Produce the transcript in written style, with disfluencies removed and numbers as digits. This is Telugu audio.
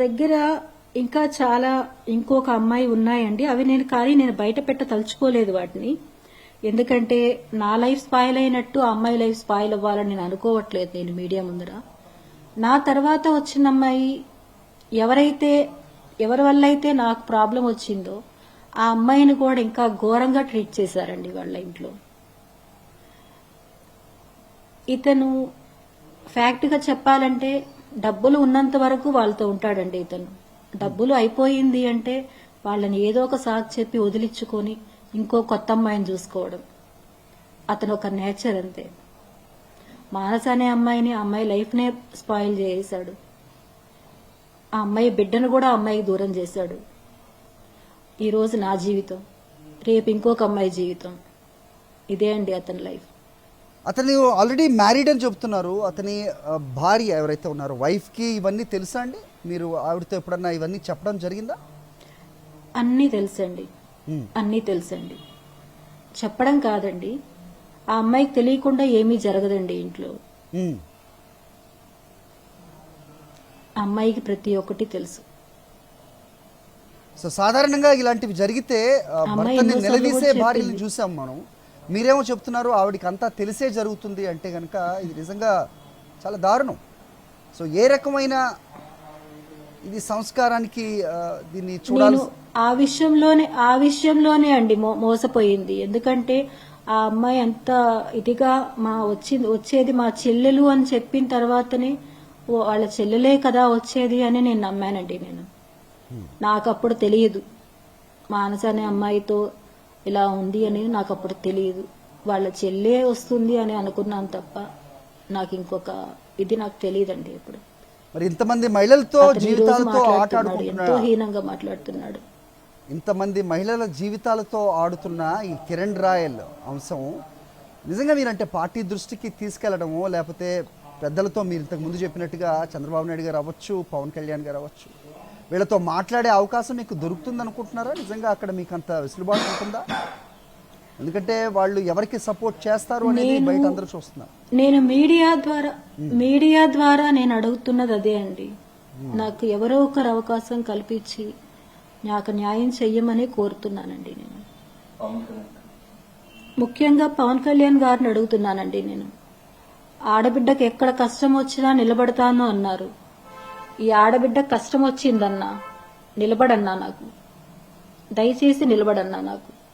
దగ్గర ఇంకా చాలా ఇంకొక అమ్మాయి ఉన్నాయండి. అవి నేను బయట తలుచుకోలేదు వాటిని. ఎందుకంటే నా లైఫ్ స్పాయిల్ అయినట్టు ఆ అమ్మాయి లైఫ్ స్పాయిల్ అవ్వాలని నేను అనుకోవట్లేదు నేను మీడియా ముందర. నా తర్వాత వచ్చిన అమ్మాయి ఎవరి వల్ల అయితే నాకు ప్రాబ్లం వచ్చిందో ఆ అమ్మాయిని కూడా ఇంకా ఘోరంగా ట్రీట్ చేశారండి వాళ్ళ ఇంట్లో. ఇతను ఫ్యాక్ట్ గా చెప్పాలంటే డబ్బులు ఉన్నంత వరకు వాళ్ళతో ఉంటాడండి. ఇతను డబ్బులు అయిపోయింది అంటే వాళ్ళని ఏదో ఒక సాకు చెప్పి వదిలించుకొని ఇంకో కొత్త అమ్మాయిని చూసుకోవడం అతను ఒక నేచర్ అంతే. మానస అనే అమ్మాయి లైఫ్ నే స్పాయిల్ చేశాడు. ఆ అమ్మాయి బిడ్డను కూడా ఆ అమ్మాయికి దూరం చేశాడు. ఈ రోజు నా జీవితం, రేపు ఇంకొక అమ్మాయి జీవితం. ఇదే అండి అతని లైఫ్. అతను ఆల్రెడీ మ్యారీడ్ అని చెప్తున్నారు. అతని భార్య ఎవరైతే ఉన్నారో వైఫ్ కి ఇవన్నీ తెలుసా అండి? మీరు ఆవిడతో ఎప్పుడన్నా ఇవన్నీ చెప్పడం జరిగిందా? అన్నీ తెలుసండి, అన్నీ తెలుసండి. చెప్పడం కాదండి, ఆ అమ్మాయికి తెలియకుండా ఏమీ జరగదండి ఇంట్లో. అమ్మాయికి ప్రతి ఒక్కటి తెలుసు. సో సాధారణంగా ఇలాంటివి జరిగితే భర్తని నిలదీసే భార్యని చూసాం మనం. మీరేమో చెప్తున్నారు ఆవిడికి అంతా తెలిసే జరుగుతుంది అంటే కనుక ఇది నిజంగా చాలా దారుణం. సో ఏ రకమైన ఇది సంస్కారానికి దీన్ని చూడాలి. ఆ విషయంలోనే అండి మోసపోయింది. ఎందుకంటే ఆ అమ్మాయి అంత ఇదిగా వచ్చేది మా చెల్లెలు అని చెప్పిన తర్వాతనే వాళ్ళ చెల్లెలే కదా వచ్చేది అని నేను నమ్మానండి. నాకు అప్పుడు తెలియదు మానస అనే అమ్మాయితో ఇలా ఉంది అని నాకు అప్పుడు తెలియదు. వాళ్ళ చెల్లె వస్తుంది అని అనుకున్నాను తప్ప నాకు ఇంకొక ఇది నాకు తెలియదండి. ఎప్పుడు మరి ఇంతమంది మహిళలతో జీవితాలతో ఎంతో హీనంగా మాట్లాడుతున్నాడు. ఇంతమంది మహిళల జీవితాలతో ఆడుతున్న ఈ కిరణ్ రాయల్ అంశం నిజంగా మీరంటే పార్టీ దృష్టికి తీసుకెళ్లడమో లేకపోతే పెద్దలతో మీరు ఇంతకు ముందు చెప్పినట్టుగా చంద్రబాబు నాయుడు గారు అవ్వచ్చు, పవన్ కళ్యాణ్ గారు అవ్వచ్చు, వీళ్ళతో మాట్లాడే అవకాశం మీకు దొరుకుతుంది అనుకుంటున్నారా? నిజంగా అక్కడ మీకు అంత వెసులుబాటు ఉంటుందా? ఎందుకంటే వాళ్ళు ఎవరికి సపోర్ట్ చేస్తారు అనేది బయట అందరూ చూస్తున్నారు. నేను మీడియా ద్వారా నేను అడుగుతున్నది అదే అండి. నాకు ఎవరో ఒకరు అవకాశం కల్పించి నాకు న్యాయం చెయ్యమని కోరుతున్నానండి. నేను ముఖ్యంగా పవన్ కళ్యాణ్ గారిని అడుగుతున్నానండి. నేను ఆడబిడ్డకు ఎక్కడ కష్టం వచ్చినా నిలబడతాను అన్నారు. ఈ ఆడబిడ్డ కష్టం వచ్చిందన్నా నిలబడన్నా, నాకు దయచేసి నిలబడన్నా. నాకు